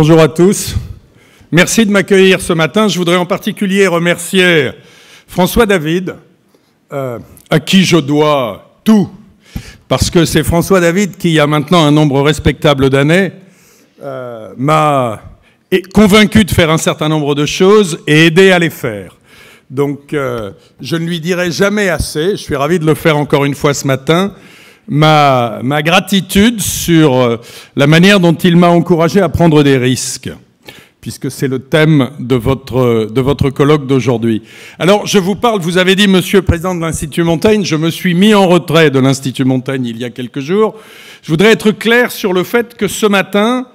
Bonjour à tous. Merci de m'accueillir ce matin. Je voudrais en particulier remercier François David, à qui je dois tout, parce que c'est François David qui, il y a maintenant un nombre respectable d'années, m'a convaincu de faire un certain nombre de choses et aidé à les faire. Donc, je ne lui dirai jamais assez, je suis ravi de le faire encore une fois ce matin, ma gratitude sur la manière dont il m'a encouragé à prendre des risques, puisque c'est le thème de votre colloque d'aujourd'hui. Alors, je vous parle, vous avez dit, Monsieur le Président de l'Institut Montaigne, je me suis mis en retrait de l'Institut Montaigne il y a quelques jours. Je voudrais être clair sur le fait que ce matin,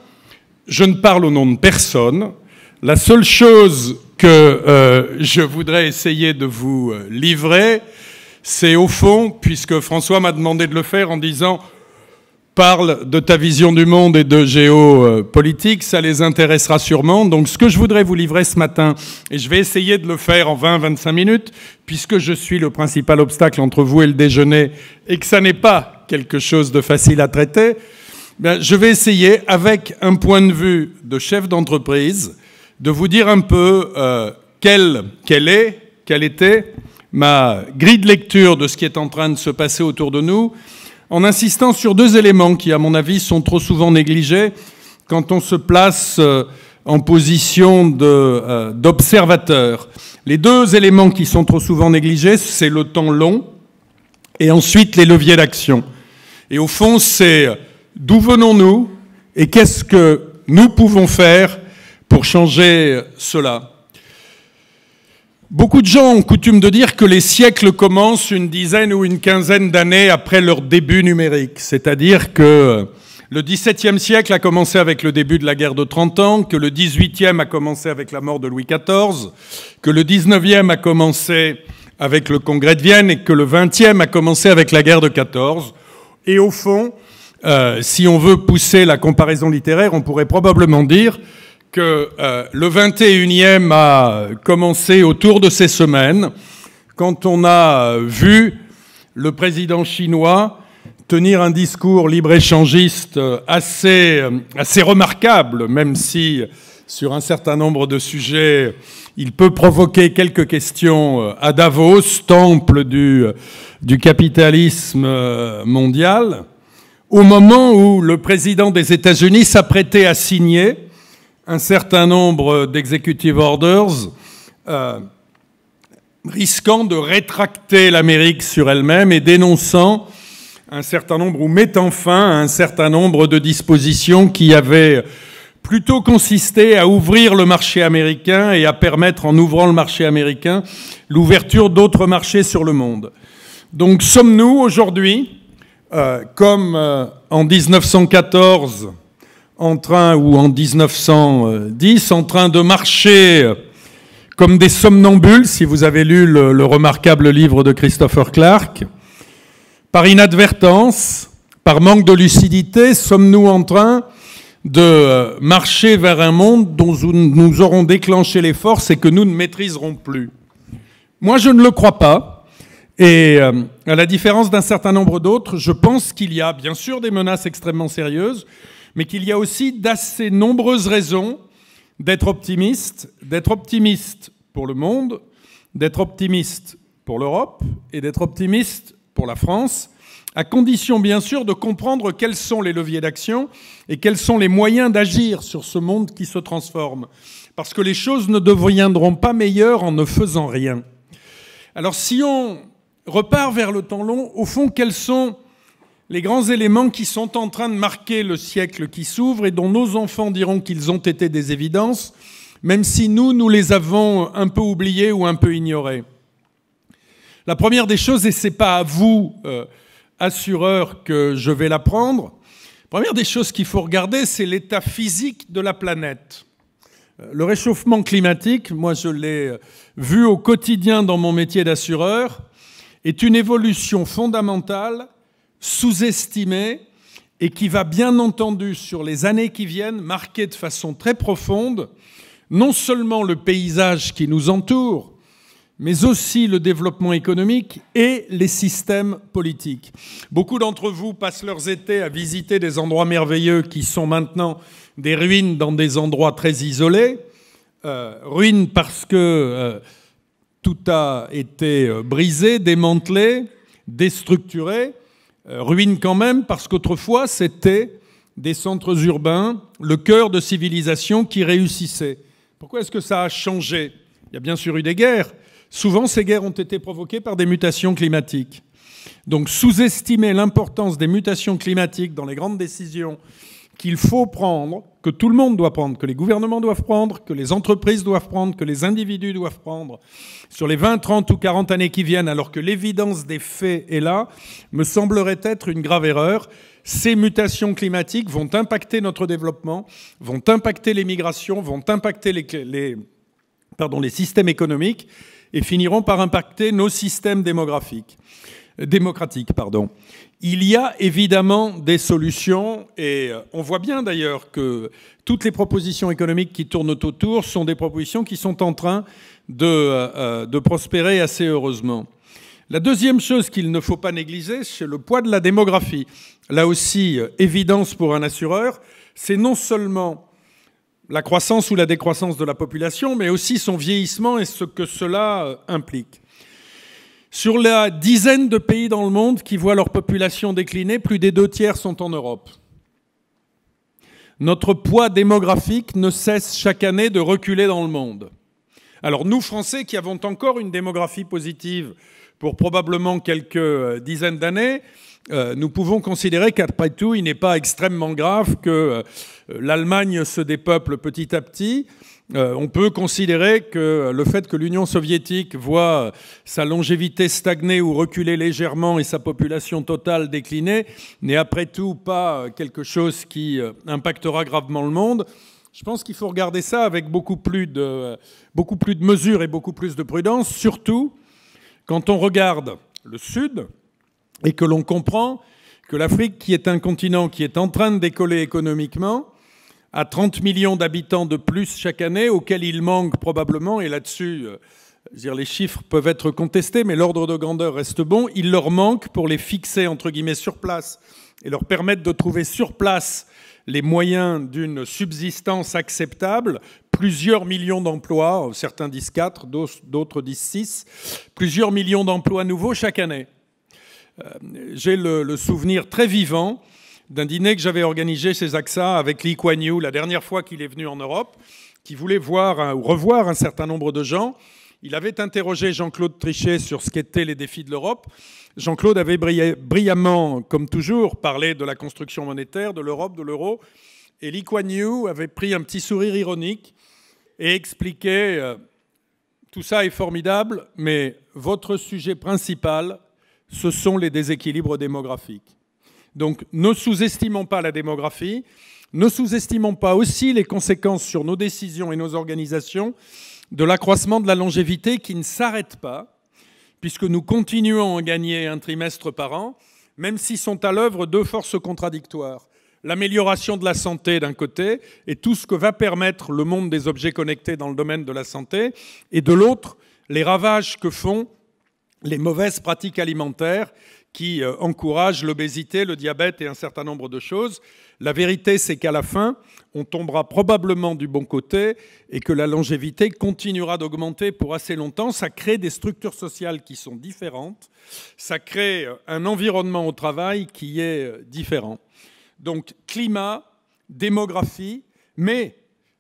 je ne parle au nom de personne. La seule chose que je voudrais essayer de vous livrer, c'est au fond, puisque François m'a demandé de le faire en disant « Parle de ta vision du monde et de géopolitique, ça les intéressera sûrement ». Donc ce que je voudrais vous livrer ce matin, et je vais essayer de le faire en 20-25 minutes, puisque je suis le principal obstacle entre vous et le déjeuner, et que ça n'est pas quelque chose de facile à traiter, bien, je vais essayer, avec un point de vue de chef d'entreprise, de vous dire un peu quelle était ma grille de lecture de ce qui est en train de se passer autour de nous, en insistant sur deux éléments qui, à mon avis, sont trop souvent négligés quand on se place en position d'observateur. Les deux éléments qui sont trop souvent négligés, c'est le temps long et ensuite les leviers d'action. Et au fond, c'est d'où venons-nous et qu'est-ce que nous pouvons faire pour changer cela. Beaucoup de gens ont coutume de dire que les siècles commencent une dizaine ou une quinzaine d'années après leur début numérique. C'est-à-dire que le XVIIe siècle a commencé avec le début de la guerre de 30 ans, que le XVIIIe a commencé avec la mort de Louis XIV, que le XIXe a commencé avec le Congrès de Vienne et que le XXe a commencé avec la guerre de 14. Et au fond, si on veut pousser la comparaison littéraire, on pourrait probablement dire que le 21e a commencé autour de ces semaines, quand on a vu le président chinois tenir un discours libre-échangiste assez remarquable, même si sur un certain nombre de sujets, il peut provoquer quelques questions à Davos, temple du capitalisme mondial, au moment où le président des États-Unis s'apprêtait à signer un certain nombre d'executive orders risquant de rétracter l'Amérique sur elle-même et dénonçant un certain nombre, ou mettant fin à un certain nombre de dispositions qui avaient plutôt consisté à ouvrir le marché américain et à permettre, en ouvrant le marché américain, l'ouverture d'autres marchés sur le monde. Donc sommes-nous aujourd'hui, comme en 1914, ou en 1910, en train de marcher comme des somnambules, si vous avez lu le remarquable livre de Christopher Clark, par inadvertance, par manque de lucidité, sommes-nous en train de marcher vers un monde dont nous aurons déclenché les forces et que nous ne maîtriserons plus? Moi, je ne le crois pas. Et à la différence d'un certain nombre d'autres, je pense qu'il y a bien sûr des menaces extrêmement sérieuses, mais qu'il y a aussi d'assez nombreuses raisons d'être optimiste pour le monde, d'être optimiste pour l'Europe et d'être optimiste pour la France, à condition bien sûr de comprendre quels sont les leviers d'action et quels sont les moyens d'agir sur ce monde qui se transforme. Parce que les choses ne deviendront pas meilleures en ne faisant rien. Alors si on repart vers le temps long, au fond, quels sont les grands éléments qui sont en train de marquer le siècle qui s'ouvre et dont nos enfants diront qu'ils ont été des évidences, même si nous les avons un peu oubliés ou un peu ignorés. La première des choses, et ce n'est pas à vous, assureurs, que je vais l'apprendre, la première des choses qu'il faut regarder, c'est l'état physique de la planète. Le réchauffement climatique, moi je l'ai vu au quotidien dans mon métier d'assureur, est une évolution fondamentale, sous-estimée, et qui va bien entendu, sur les années qui viennent, marquer de façon très profonde non seulement le paysage qui nous entoure, mais aussi le développement économique et les systèmes politiques. Beaucoup d'entre vous passent leurs étés à visiter des endroits merveilleux qui sont maintenant des ruines dans des endroits très isolés, ruines parce que tout a été brisé, démantelé, déstructuré, ruines quand même parce qu'autrefois c'était des centres urbains, le cœur de civilisation qui réussissait. Pourquoi est-ce que ça a changé? Il y a bien sûr eu des guerres. Souvent, ces guerres ont été provoquées par des mutations climatiques. Donc, sous-estimer l'importance des mutations climatiques dans les grandes décisions qu'il faut prendre, que tout le monde doit prendre, que les gouvernements doivent prendre, que les entreprises doivent prendre, que les individus doivent prendre sur les 20, 30 ou 40 années qui viennent, alors que l'évidence des faits est là, me semblerait être une grave erreur. Ces mutations climatiques vont impacter notre développement, vont impacter les migrations, vont impacter les systèmes économiques et finiront par impacter nos systèmes démocratiques. Il y a évidemment des solutions et on voit bien d'ailleurs que toutes les propositions économiques qui tournent autour sont des propositions qui sont en train de prospérer assez heureusement. La deuxième chose qu'il ne faut pas négliger, c'est le poids de la démographie. Là aussi, évidence pour un assureur, c'est non seulement la croissance ou la décroissance de la population, mais aussi son vieillissement et ce que cela implique. Sur la dizaine de pays dans le monde qui voient leur population décliner, plus des 2/3 sont en Europe. Notre poids démographique ne cesse chaque année de reculer dans le monde. Alors nous, Français, qui avons encore une démographie positive pour probablement quelques dizaines d'années, nous pouvons considérer qu'après tout, il n'est pas extrêmement grave que l'Allemagne se dépeuple petit à petit. On peut considérer que le fait que l'Union soviétique voit sa longévité stagner ou reculer légèrement et sa population totale décliner n'est après tout pas quelque chose qui impactera gravement le monde. Je pense qu'il faut regarder ça avec beaucoup plus de mesure et beaucoup plus de prudence, surtout quand on regarde le Sud et que l'on comprend que l'Afrique, qui est un continent qui est en train de décoller économiquement, à 30 millions d'habitants de plus chaque année, auxquels il manque probablement, et là-dessus, les chiffres peuvent être contestés, mais l'ordre de grandeur reste bon, il leur manque pour les fixer, entre guillemets, sur place et leur permettre de trouver sur place les moyens d'une subsistance acceptable, plusieurs millions d'emplois, certains disent 4, d'autres disent 6, plusieurs millions d'emplois nouveaux chaque année. J'ai le souvenir très vivant d'un dîner que j'avais organisé chez AXA avec Lee Kuan Yew la dernière fois qu'il est venu en Europe, qui voulait voir ou revoir un certain nombre de gens. Il avait interrogé Jean-Claude Trichet sur ce qu'étaient les défis de l'Europe. Jean-Claude avait brillamment, comme toujours, parlé de la construction monétaire, de l'Europe, de l'euro. Et Lee Kuan Yew avait pris un petit sourire ironique et expliqué tout ça est formidable, mais votre sujet principal, ce sont les déséquilibres démographiques. Donc ne sous-estimons pas la démographie, ne sous-estimons pas aussi les conséquences sur nos décisions et nos organisations de l'accroissement de la longévité qui ne s'arrête pas, puisque nous continuons à gagner un trimestre par an, même si sont à l'œuvre deux forces contradictoires. L'amélioration de la santé d'un côté et tout ce que va permettre le monde des objets connectés dans le domaine de la santé, et de l'autre, les ravages que font les mauvaises pratiques alimentaires qui encouragent l'obésité, le diabète et un certain nombre de choses. La vérité, c'est qu'à la fin, on tombera probablement du bon côté et que la longévité continuera d'augmenter pour assez longtemps. Ça crée des structures sociales qui sont différentes. Ça crée un environnement au travail qui est différent. Donc, climat, démographie, mais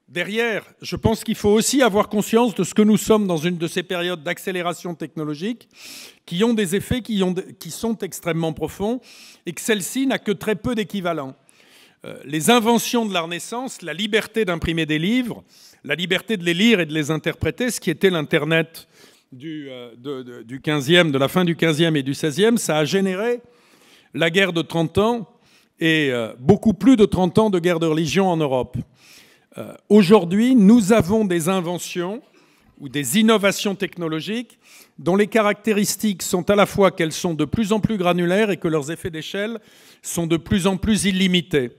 derrière, je pense qu'il faut aussi avoir conscience de ce que nous sommes dans une de ces périodes d'accélération technologique qui ont des effets qui sont extrêmement profonds et que celle-ci n'a que très peu d'équivalent. Les inventions de la Renaissance, la liberté d'imprimer des livres, la liberté de les lire et de les interpréter, ce qui était l'Internet de la fin du XVe et du XVIe, ça a généré la guerre de 30 ans et beaucoup plus de 30 ans de guerre de religion en Europe. Aujourd'hui, nous avons des inventions ou des innovations technologiques dont les caractéristiques sont à la fois qu'elles sont de plus en plus granulaires et que leurs effets d'échelle sont de plus en plus illimités.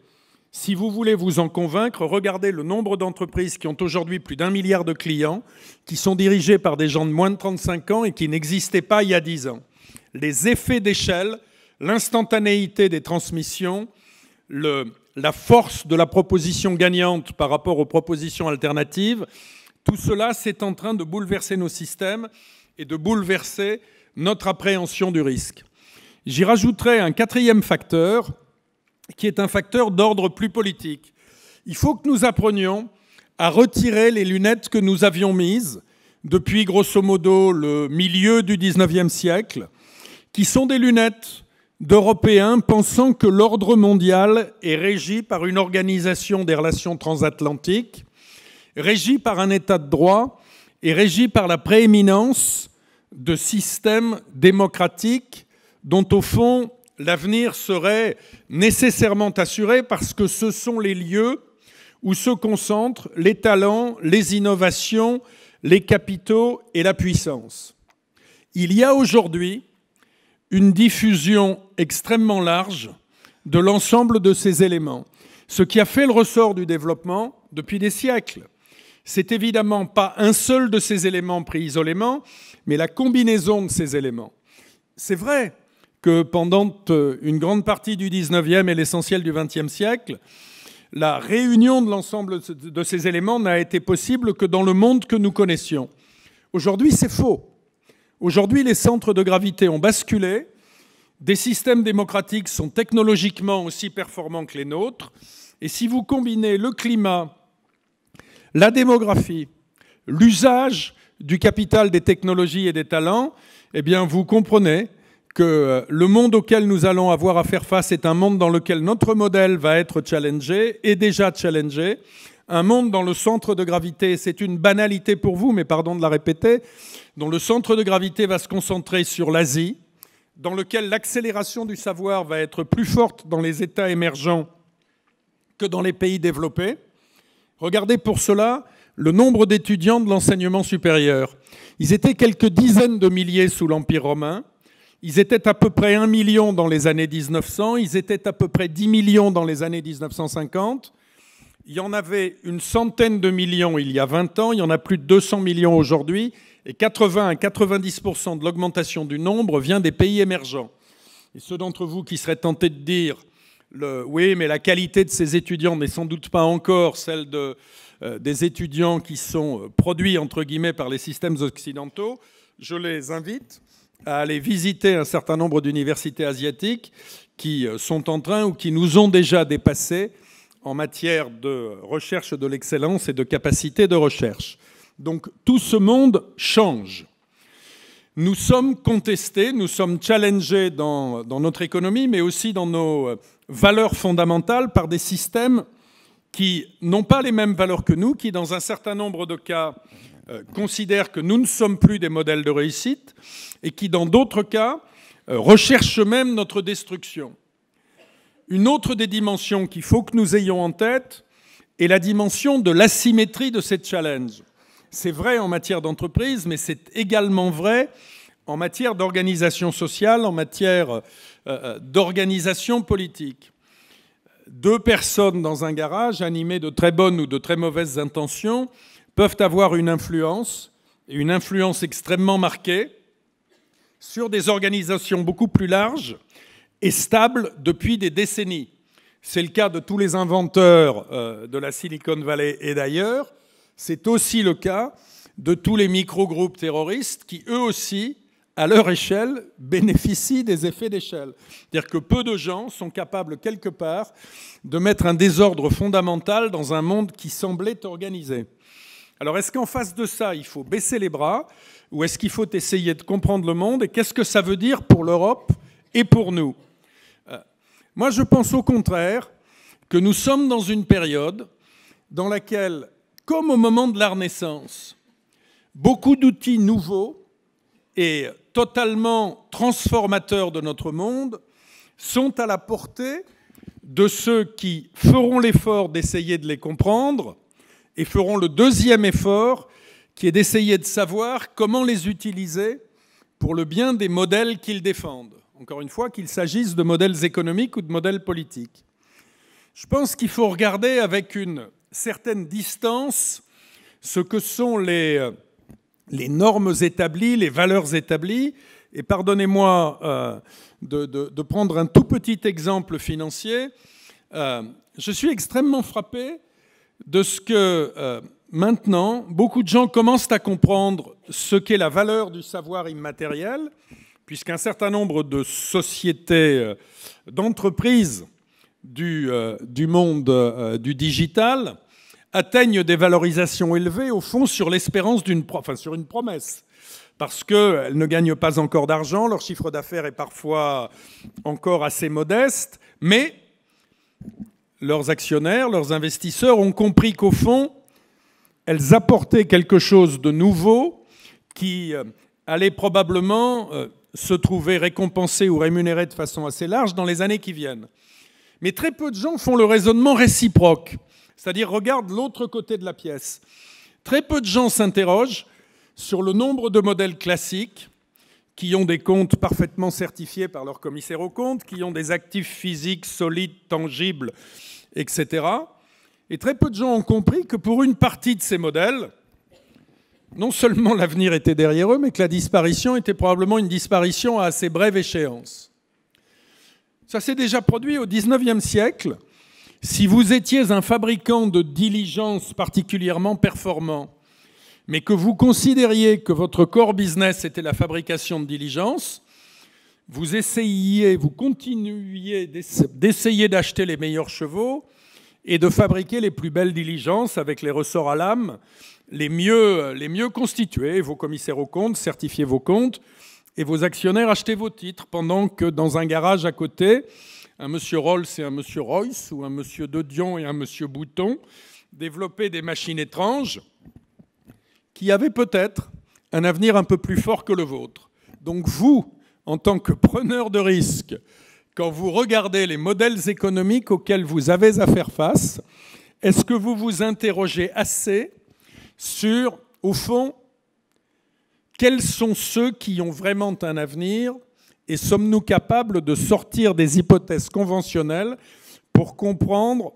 Si vous voulez vous en convaincre, regardez le nombre d'entreprises qui ont aujourd'hui plus d'1 milliard de clients, qui sont dirigées par des gens de moins de 35 ans et qui n'existaient pas il y a 10 ans. Les effets d'échelle, l'instantanéité des transmissions, la force de la proposition gagnante par rapport aux propositions alternatives, tout cela, c'est en train de bouleverser nos systèmes et de bouleverser notre appréhension du risque. J'y rajouterai un quatrième facteur, qui est un facteur d'ordre plus politique. Il faut que nous apprenions à retirer les lunettes que nous avions mises depuis, grosso modo, le milieu du XIXe siècle, qui sont des lunettes d'Européens pensant que l'ordre mondial est régi par une organisation des relations transatlantiques, régi par un État de droit et régi par la prééminence de systèmes démocratiques dont, au fond, l'avenir serait nécessairement assuré parce que ce sont les lieux où se concentrent les talents, les innovations, les capitaux et la puissance. Il y a aujourd'hui une diffusion extrêmement large de l'ensemble de ces éléments. Ce qui a fait le ressort du développement depuis des siècles, c'est évidemment pas un seul de ces éléments pris isolément, mais la combinaison de ces éléments. C'est vrai que pendant une grande partie du XIXe et l'essentiel du XXe siècle, la réunion de l'ensemble de ces éléments n'a été possible que dans le monde que nous connaissions. Aujourd'hui, c'est faux. Aujourd'hui, les centres de gravité ont basculé. Des systèmes démocratiques sont technologiquement aussi performants que les nôtres. Et si vous combinez le climat, la démographie, l'usage du capital des technologies et des talents, eh bien, vous comprenez que le monde auquel nous allons avoir à faire face est un monde dans lequel notre modèle va être challengé, et déjà challengé, un monde dont le centre de gravité, c'est une banalité pour vous, mais pardon de la répéter, dont le centre de gravité va se concentrer sur l'Asie, dans lequel l'accélération du savoir va être plus forte dans les États émergents que dans les pays développés. Regardez pour cela le nombre d'étudiants de l'enseignement supérieur. Ils étaient quelques dizaines de milliers sous l'Empire romain. Ils étaient à peu près 1 million dans les années 1900. Ils étaient à peu près 10 millions dans les années 1950. Il y en avait une centaine de millions il y a 20 ans. Il y en a plus de 200 millions aujourd'hui. Et 80 à 90% de l'augmentation du nombre vient des pays émergents. Et ceux d'entre vous qui seraient tentés de dire oui, mais la qualité de ces étudiants n'est sans doute pas encore celle des étudiants qui sont produits, entre guillemets, par les systèmes occidentaux, je les invite à aller visiter un certain nombre d'universités asiatiques qui sont en train ou qui nous ont déjà dépassés en matière de recherche de l'excellence et de capacité de recherche. Donc tout ce monde change. Nous sommes contestés, nous sommes challengés dans notre économie, mais aussi dans nos valeurs fondamentales par des systèmes qui n'ont pas les mêmes valeurs que nous, qui dans un certain nombre de cas considèrent que nous ne sommes plus des modèles de réussite et qui dans d'autres cas recherchent même notre destruction. Une autre des dimensions qu'il faut que nous ayons en tête est la dimension de l'asymétrie de ces challenges. C'est vrai en matière d'entreprise, mais c'est également vrai en matière d'organisation sociale, en matière d'organisation politique. Deux personnes dans un garage, animées de très bonnes ou de très mauvaises intentions, peuvent avoir une influence, et une influence extrêmement marquée, sur des organisations beaucoup plus larges et stables depuis des décennies. C'est le cas de tous les inventeurs de la Silicon Valley et d'ailleurs. C'est aussi le cas de tous les micro-groupes terroristes qui, eux aussi, à leur échelle, bénéficient des effets d'échelle. C'est-à-dire que peu de gens sont capables, quelque part, de mettre un désordre fondamental dans un monde qui semblait organisé. Alors, est-ce qu'en face de ça, il faut baisser les bras ou est-ce qu'il faut essayer de comprendre le monde et qu'est-ce que ça veut dire pour l'Europe et pour nous ? Moi, je pense au contraire que nous sommes dans une période dans laquelle, comme au moment de la Renaissance, beaucoup d'outils nouveaux et totalement transformateurs de notre monde sont à la portée de ceux qui feront l'effort d'essayer de les comprendre et feront le deuxième effort qui est d'essayer de savoir comment les utiliser pour le bien des modèles qu'ils défendent. Encore une fois, qu'il s'agisse de modèles économiques ou de modèles politiques. Je pense qu'il faut regarder avec une certaine distance ce que sont les normes établies, les valeurs établies. Et pardonnez-moi de prendre un tout petit exemple financier. je suis extrêmement frappé de ce que maintenant, beaucoup de gens commencent à comprendre ce qu'est la valeur du savoir immatériel, puisqu'un certain nombre de sociétés, d'entreprises du monde du digital atteignent des valorisations élevées, au fond, sur l'espérance sur une promesse. Parce qu'elles ne gagnent pas encore d'argent, leur chiffre d'affaires est parfois encore assez modeste, mais leurs actionnaires, leurs investisseurs ont compris qu'au fond, elles apportaient quelque chose de nouveau qui allait probablement se trouver récompensé ou rémunéré de façon assez large dans les années qui viennent. Mais très peu de gens font le raisonnement réciproque, c'est-à-dire regardent l'autre côté de la pièce. Très peu de gens s'interrogent sur le nombre de modèles classiques qui ont des comptes parfaitement certifiés par leur commissaire aux comptes, qui ont des actifs physiques solides, tangibles, etc. Et très peu de gens ont compris que pour une partie de ces modèles, non seulement l'avenir était derrière eux, mais que la disparition était probablement une disparition à assez brève échéance. Ça s'est déjà produit au XIXe siècle. Si vous étiez un fabricant de diligences particulièrement performant, mais que vous considériez que votre core business était la fabrication de diligences, vous continuiez d'essayer d'acheter les meilleurs chevaux et de fabriquer les plus belles diligences avec les ressorts à lame les mieux constitués. Vos commissaires aux comptes certifiez vos comptes et vos actionnaires achetaient vos titres, pendant que dans un garage à côté, un monsieur Rolls et un monsieur Royce, ou un monsieur De Dion et un monsieur Bouton, développaient des machines étranges qui avaient peut-être un avenir un peu plus fort que le vôtre. Donc vous, en tant que preneur de risques, quand vous regardez les modèles économiques auxquels vous avez à faire face, est-ce que vous vous interrogez assez sur, au fond, quels sont ceux qui ont vraiment un avenir et sommes-nous capables de sortir des hypothèses conventionnelles pour comprendre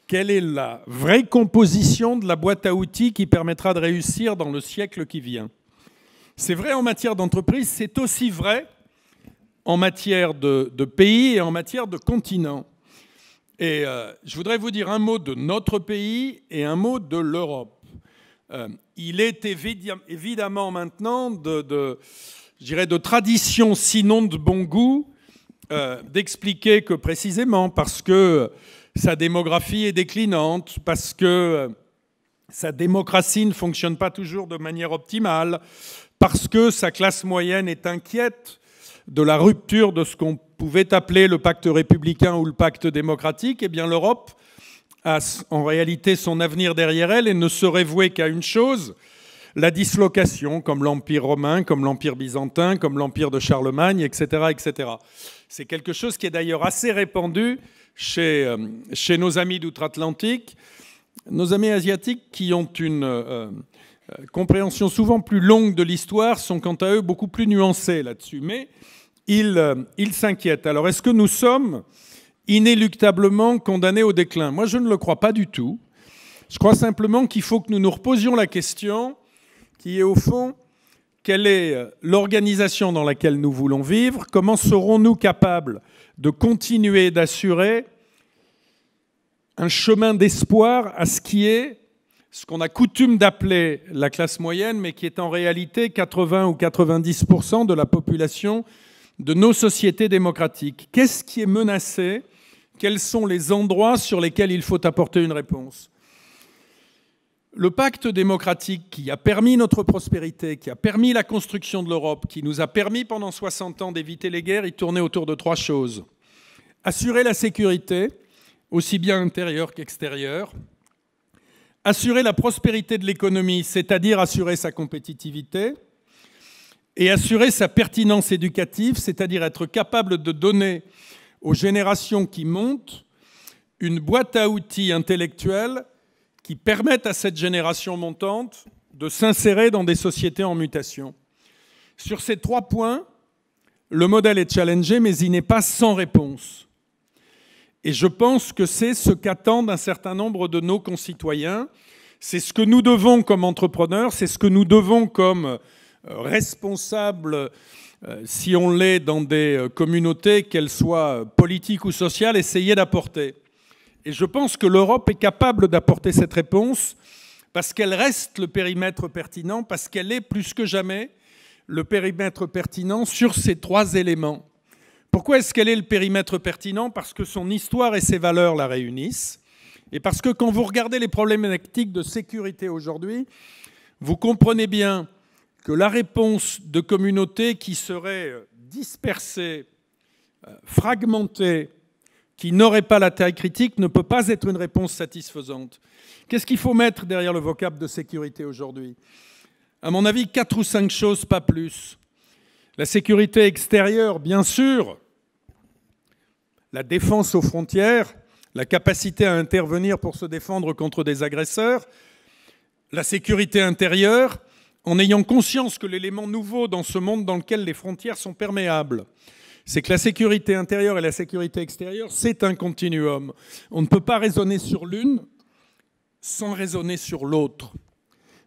quelle est la vraie composition de la boîte à outils qui permettra de réussir dans le siècle qui vient? C'est vrai en matière d'entreprise, c'est aussi vrai en matière de pays et en matière de continent. Et je voudrais vous dire un mot de notre pays et un mot de l'Europe. Il est évidemment maintenant de tradition, sinon de bon goût, d'expliquer que précisément parce que sa démographie est déclinante, parce que sa démocratie ne fonctionne pas toujours de manière optimale, parce que sa classe moyenne est inquiète de la rupture de ce qu'on pouvait appeler le pacte républicain ou le pacte démocratique, eh bien l'Europe a en réalité son avenir derrière elle et ne serait vouée qu'à une chose, la dislocation, comme l'Empire romain, comme l'Empire byzantin, comme l'Empire de Charlemagne, etc., etc. C'est quelque chose qui est d'ailleurs assez répandu chez nos amis d'outre-Atlantique, nos amis asiatiques qui ont une compréhension souvent plus longue de l'histoire, sont quant à eux beaucoup plus nuancés là-dessus. Mais ils s'inquiètent. Alors est-ce que nous sommes inéluctablement condamnés au déclin? Moi, je ne le crois pas du tout. Je crois simplement qu'il faut que nous nous reposions la question qui est au fond, quelle est l'organisation dans laquelle nous voulons vivre? Comment serons-nous capables de continuer d'assurer un chemin d'espoir à ce qui est ce qu'on a coutume d'appeler la classe moyenne, mais qui est en réalité 80 ou 90% de la population de nos sociétés démocratiques? Qu'est-ce qui est menacé? Quels sont les endroits sur lesquels il faut apporter une réponse? Le pacte démocratique qui a permis notre prospérité, qui a permis la construction de l'Europe, qui nous a permis pendant 60 ans d'éviter les guerres, il tournait autour de 3 choses. Assurer la sécurité, aussi bien intérieure qu'extérieure. Assurer la prospérité de l'économie, c'est-à-dire assurer sa compétitivité. Et assurer sa pertinence éducative, c'est-à-dire être capable de donner aux générations qui montent une boîte à outils intellectuelle qui permettent à cette génération montante de s'insérer dans des sociétés en mutation. Sur ces 3 points, le modèle est challengé, mais il n'est pas sans réponse. Et je pense que c'est ce qu'attendent un certain nombre de nos concitoyens. C'est ce que nous devons comme entrepreneurs, c'est ce que nous devons comme responsables, si on l'est dans des communautés, qu'elles soient politiques ou sociales, essayer d'apporter. Et je pense que l'Europe est capable d'apporter cette réponse parce qu'elle reste le périmètre pertinent, parce qu'elle est plus que jamais le périmètre pertinent sur ces trois éléments. Pourquoi est-ce qu'elle est le périmètre pertinent? Parce que son histoire et ses valeurs la réunissent. Et parce que quand vous regardez les problématiques de sécurité aujourd'hui, vous comprenez bien que la réponse de communautés qui seraient dispersées, fragmentées, qui n'auraient pas la taille critique, ne peut pas être une réponse satisfaisante. Qu'est-ce qu'il faut mettre derrière le vocable de sécurité aujourd'hui? À mon avis, 4 ou 5 choses, pas plus. La sécurité extérieure, bien sûr. La défense aux frontières, la capacité à intervenir pour se défendre contre des agresseurs. La sécurité intérieure, en ayant conscience que l'élément nouveau dans ce monde dans lequel les frontières sont perméables, c'est que la sécurité intérieure et la sécurité extérieure, c'est un continuum. On ne peut pas raisonner sur l'une sans raisonner sur l'autre.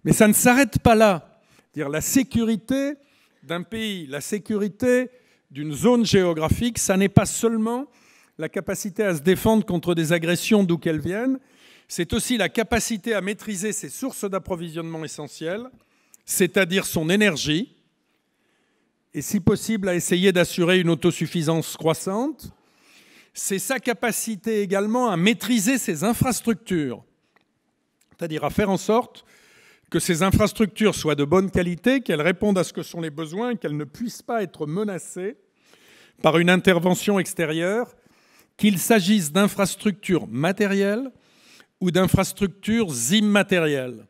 Mais ça ne s'arrête pas là. C'est-à-dire la sécurité d'un pays, la sécurité d'une zone géographique, ça n'est pas seulement la capacité à se défendre contre des agressions d'où qu'elles viennent, c'est aussi la capacité à maîtriser ses sources d'approvisionnement essentielles, c'est-à-dire son énergie, et si possible à essayer d'assurer une autosuffisance croissante. C'est sa capacité également à maîtriser ses infrastructures, c'est-à-dire à faire en sorte que ces infrastructures soient de bonne qualité, qu'elles répondent à ce que sont les besoins, qu'elles ne puissent pas être menacées par une intervention extérieure, qu'il s'agisse d'infrastructures matérielles ou d'infrastructures immatérielles.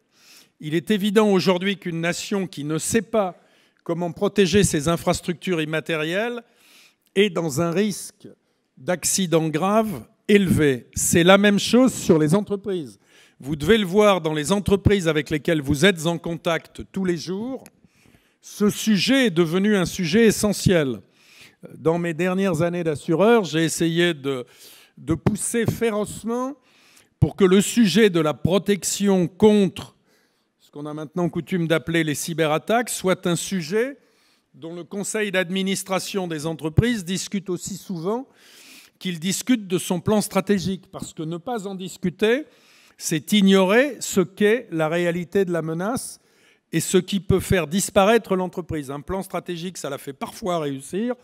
Il est évident aujourd'hui qu'une nation qui ne sait pas comment protéger ses infrastructures immatérielles est dans un risque d'accident grave élevé. C'est la même chose sur les entreprises. Vous devez le voir dans les entreprises avec lesquelles vous êtes en contact tous les jours. Ce sujet est devenu un sujet essentiel. Dans mes dernières années d'assureur, j'ai essayé de pousser férocement pour que le sujet de la protection contre ce qu'on a maintenant coutume d'appeler les cyberattaques soit un sujet dont le conseil d'administration des entreprises discute aussi souvent qu'il discute de son plan stratégique. Parce que ne pas en discuter, c'est ignorer ce qu'est la réalité de la menace et ce qui peut faire disparaître l'entreprise. Un plan stratégique, ça la fait parfois réussir,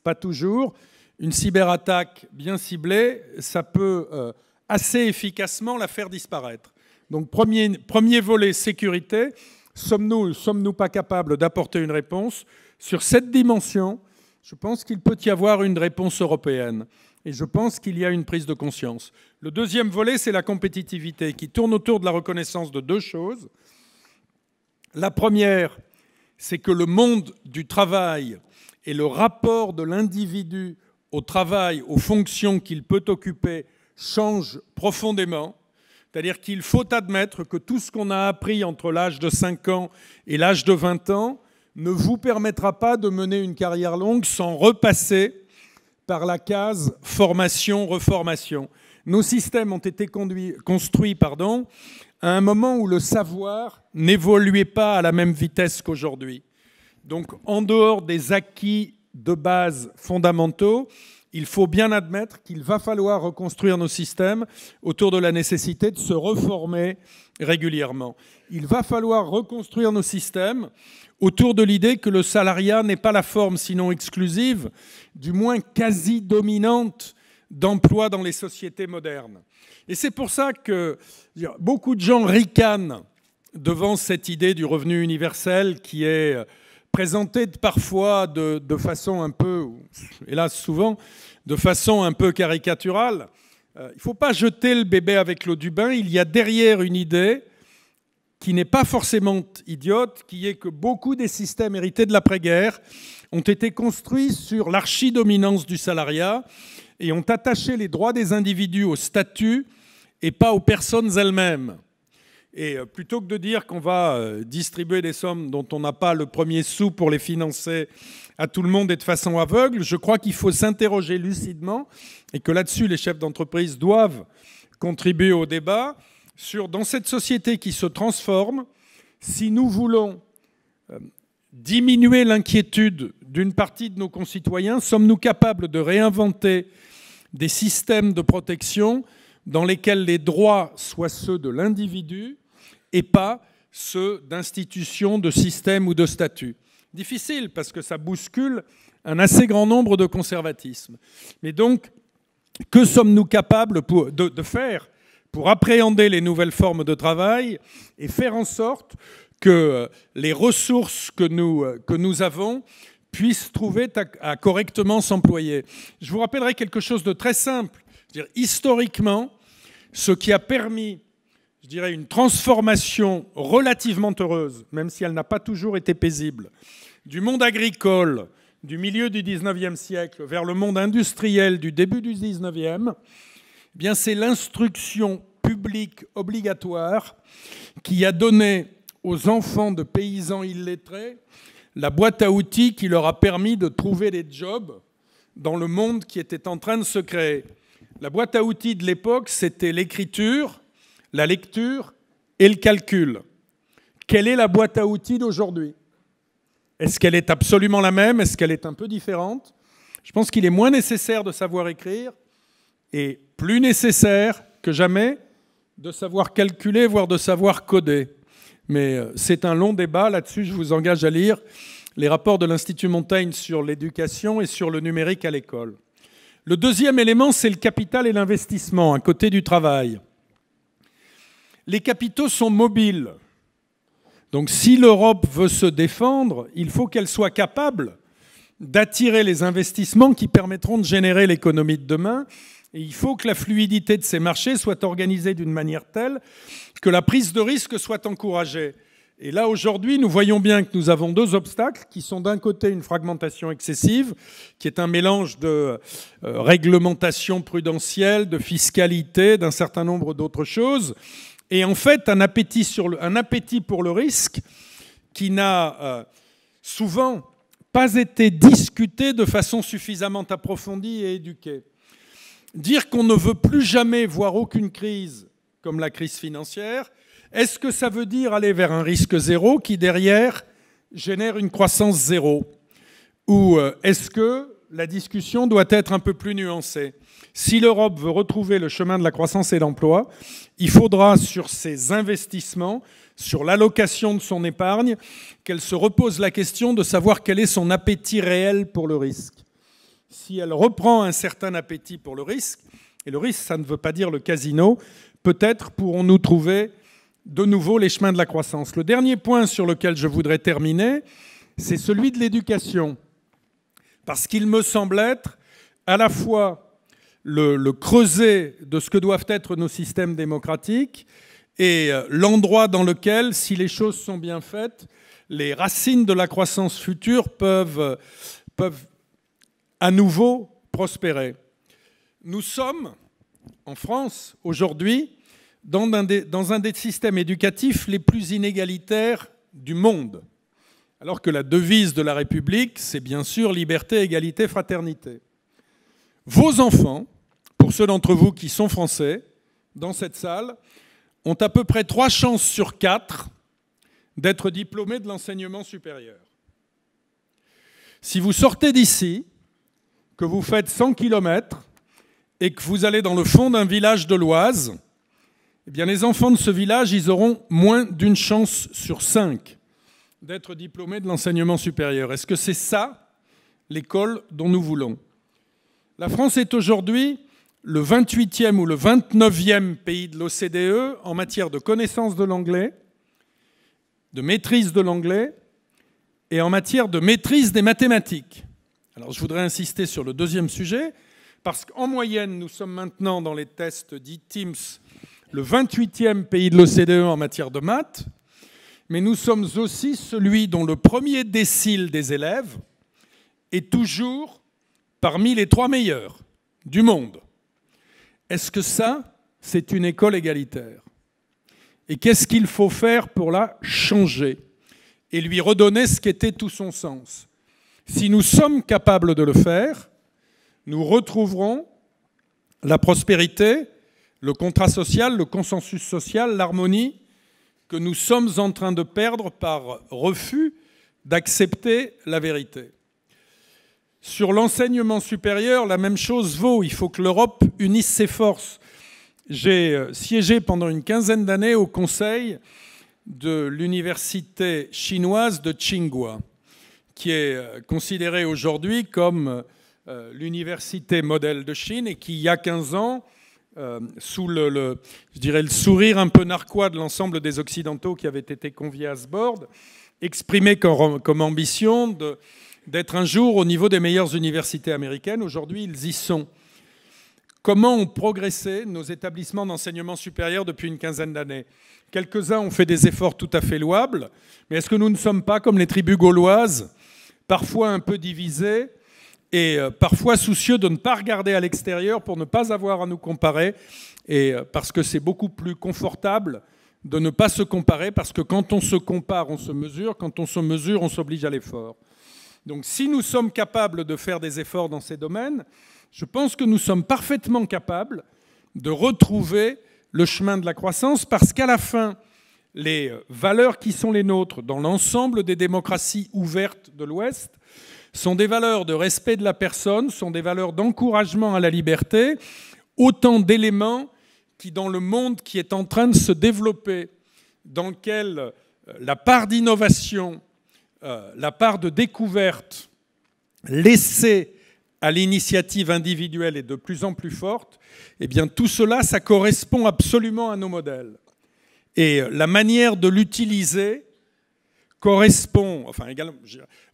pas toujours. Une cyberattaque bien ciblée, ça peut assez efficacement la faire disparaître. Donc premier volet, sécurité. Sommes-nous pas capables d'apporter une réponse? Sur cette dimension, je pense qu'il peut y avoir une réponse européenne. Et je pense qu'il y a une prise de conscience. Le deuxième volet, c'est la compétitivité, qui tourne autour de la reconnaissance de 2 choses. La première, c'est que le monde du travail et le rapport de l'individu au travail, aux fonctions qu'il peut occuper, change profondément. C'est-à-dire qu'il faut admettre que tout ce qu'on a appris entre l'âge de 5 ans et l'âge de 20 ans ne vous permettra pas de mener une carrière longue sans repasser par la case formation-reformation. Nos systèmes ont été construits à un moment où le savoir n'évoluait pas à la même vitesse qu'aujourd'hui. Donc, en dehors des acquis de base fondamentaux, il faut bien admettre qu'il va falloir reconstruire nos systèmes autour de la nécessité de se reformer régulièrement. Il va falloir reconstruire nos systèmes autour de l'idée que le salariat n'est pas la forme, sinon exclusive, du moins quasi dominante d'emploi dans les sociétés modernes. Et c'est pour ça que beaucoup de gens ricanent devant cette idée du revenu universel qui est présentée parfois de façon un peu, hélas souvent, de façon un peu caricaturale. Il ne faut pas jeter le bébé avec l'eau du bain. Il y a derrière une idée qui n'est pas forcément idiote, qui est que beaucoup des systèmes hérités de l'après-guerre ont été construits sur l'archidominance du salariat et ont attaché les droits des individus au statut et pas aux personnes elles-mêmes. Et plutôt que de dire qu'on va distribuer des sommes dont on n'a pas le premier sou pour les financer à tout le monde et de façon aveugle, je crois qu'il faut s'interroger lucidement et que là-dessus, les chefs d'entreprise doivent contribuer au débat sur, dans cette société qui se transforme, si nous voulons diminuer l'inquiétude d'une partie de nos concitoyens, sommes-nous capables de réinventer des systèmes de protection dans lesquels les droits soient ceux de l'individu et pas ceux d'institutions, de systèmes ou de statuts. Difficile parce que ça bouscule un assez grand nombre de conservatismes. Mais donc, que sommes-nous capables de faire pour appréhender les nouvelles formes de travail et faire en sorte que les ressources que nous avons puissent trouver à correctement s'employer? Je vous rappellerai quelque chose de très simple. C'est-à-dire, historiquement, ce qui a permis, je dirais, une transformation relativement heureuse, même si elle n'a pas toujours été paisible, du monde agricole du milieu du XIXe siècle vers le monde industriel du début du XIXe, eh bien, c'est l'instruction publique obligatoire qui a donné aux enfants de paysans illettrés la boîte à outils qui leur a permis de trouver des jobs dans le monde qui était en train de se créer. La boîte à outils de l'époque, c'était l'écriture, la lecture et le calcul. Quelle est la boîte à outils d'aujourd'hui ? Est-ce qu'elle est absolument la même? Est-ce qu'elle est un peu différente? Je pense qu'il est moins nécessaire de savoir écrire et plus nécessaire que jamais de savoir calculer, voire de savoir coder. Mais c'est un long débat. Là-dessus, je vous engage à lire les rapports de l'Institut Montaigne sur l'éducation et sur le numérique à l'école. Le deuxième élément, c'est le capital et l'investissement, à côté du travail. Les capitaux sont mobiles. Donc si l'Europe veut se défendre, il faut qu'elle soit capable d'attirer les investissements qui permettront de générer l'économie de demain. Et il faut que la fluidité de ces marchés soit organisée d'une manière telle que la prise de risque soit encouragée. Et là, aujourd'hui, nous voyons bien que nous avons deux obstacles qui sont d'un côté une fragmentation excessive, qui est un mélange de réglementation prudentielle, de fiscalité, d'un certain nombre d'autres choses, et en fait un appétit pour le risque qui n'a souvent pas été discuté de façon suffisamment approfondie et éduquée. Dire qu'on ne veut plus jamais voir aucune crise comme la crise financière, est-ce que ça veut dire aller vers un risque zéro qui, derrière, génère une croissance zéro? Ou est-ce que la discussion doit être un peu plus nuancée? Si l'Europe veut retrouver le chemin de la croissance et de l'emploi, il faudra, sur ses investissements, sur l'allocation de son épargne, qu'elle se repose la question de savoir quel est son appétit réel pour le risque. Si elle reprend un certain appétit pour le risque, et le risque, ça ne veut pas dire le casino, peut-être pourrons-nous trouver de nouveau les chemins de la croissance. Le dernier point sur lequel je voudrais terminer, c'est celui de l'éducation. Parce qu'il me semble être à la fois le creuset de ce que doivent être nos systèmes démocratiques et l'endroit dans lequel, si les choses sont bien faites, les racines de la croissance future peuvent à nouveau prospérer. Nous sommes, en France, aujourd'hui, dans un des systèmes éducatifs les plus inégalitaires du monde. Alors que la devise de la République, c'est bien sûr liberté, égalité, fraternité. Vos enfants, pour ceux d'entre vous qui sont français, dans cette salle, ont à peu près 3 chances sur 4 d'être diplômés de l'enseignement supérieur. Si vous sortez d'ici, que vous faites 100 km et que vous allez dans le fond d'un village de l'Oise, eh bien les enfants de ce village, ils auront moins d'une chance sur 5 d'être diplômés de l'enseignement supérieur. Est-ce que c'est ça, l'école dont nous voulons? La France est aujourd'hui le 28e ou le 29e pays de l'OCDE en matière de connaissance de l'anglais, de maîtrise de l'anglais et en matière de maîtrise des mathématiques. Alors je voudrais insister sur le deuxième sujet, parce qu'en moyenne, nous sommes maintenant dans les tests dits TIMSS, le 28e pays de l'OCDE en matière de maths, mais nous sommes aussi celui dont le premier décile des élèves est toujours parmi les 3 meilleurs du monde. Est-ce que ça, c'est une école égalitaire? Et qu'est-ce qu'il faut faire pour la changer et lui redonner ce qu'était tout son sens? Si nous sommes capables de le faire, nous retrouverons la prospérité, le contrat social, le consensus social, l'harmonie que nous sommes en train de perdre par refus d'accepter la vérité. Sur l'enseignement supérieur, la même chose vaut. Il faut que l'Europe unisse ses forces. J'ai siégé pendant une quinzaine d'années au conseil de l'université chinoise de Tsinghua, qui est considérée aujourd'hui comme l'université modèle de Chine et qui, il y a 15 ans, sous je dirais le sourire un peu narquois de l'ensemble des Occidentaux qui avaient été conviés à ce board, exprimait comme ambition d'être un jour au niveau des meilleures universités américaines. Aujourd'hui, ils y sont. Comment ont progressé nos établissements d'enseignement supérieur depuis une quinzaine d'années? Quelques-uns ont fait des efforts tout à fait louables, mais est-ce que nous ne sommes pas comme les tribus gauloises, parfois un peu divisées et parfois soucieux de ne pas regarder à l'extérieur pour ne pas avoir à nous comparer, et parce que c'est beaucoup plus confortable de ne pas se comparer, parce que quand on se compare, on se mesure, quand on se mesure, on s'oblige à l'effort. Donc si nous sommes capables de faire des efforts dans ces domaines, je pense que nous sommes parfaitement capables de retrouver le chemin de la croissance, parce qu'à la fin, les valeurs qui sont les nôtres dans l'ensemble des démocraties ouvertes de l'Ouest sont des valeurs de respect de la personne, sont des valeurs d'encouragement à la liberté, autant d'éléments qui, dans le monde qui est en train de se développer, dans lequel la part d'innovation, la part de découverte laissée à l'initiative individuelle est de plus en plus forte, eh bien tout cela, ça correspond absolument à nos modèles. Et la manière de l'utiliser correspond, enfin également,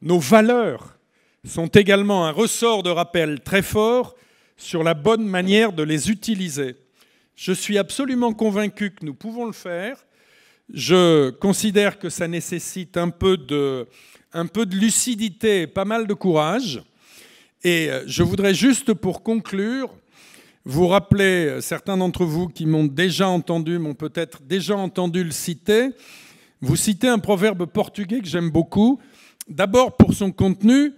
nos valeurs sont également un ressort de rappel très fort sur la bonne manière de les utiliser. Je suis absolument convaincu que nous pouvons le faire. Je considère que ça nécessite un peu de lucidité et pas mal de courage. Et je voudrais juste, pour conclure, vous rappeler, certains d'entre vous qui m'ont déjà entendu, m'ont peut-être déjà entendu le citer, vous citez un proverbe portugais que j'aime beaucoup, d'abord pour son contenu,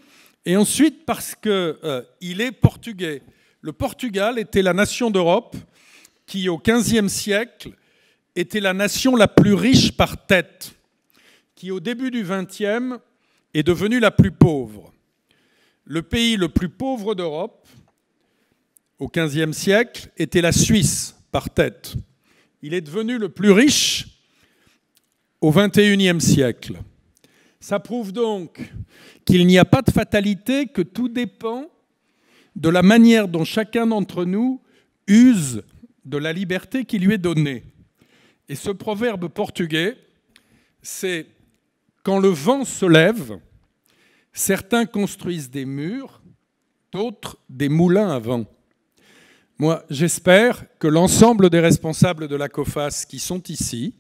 et ensuite parce qu'il est portugais. Le Portugal était la nation d'Europe qui, au XVe siècle, était la nation la plus riche par tête, qui, au début du XXe, est devenue la plus pauvre. Le pays le plus pauvre d'Europe, au XVe siècle, était la Suisse, par tête. Il est devenu le plus riche au XXIe siècle. Ça prouve donc qu'il n'y a pas de fatalité, que tout dépend de la manière dont chacun d'entre nous use de la liberté qui lui est donnée. Et ce proverbe portugais, c'est « quand le vent se lève, certains construisent des murs, d'autres des moulins à vent ». Moi, j'espère que l'ensemble des responsables de la COFAS qui sont ici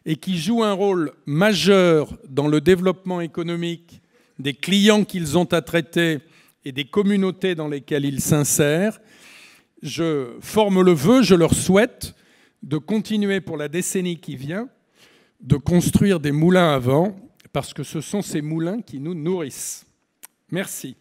et qui jouent un rôle majeur dans le développement économique des clients qu'ils ont à traiter et des communautés dans lesquelles ils s'insèrent, je forme le vœu, je leur souhaite de continuer pour la décennie qui vient, de construire des moulins à vent, parce que ce sont ces moulins qui nous nourrissent. Merci.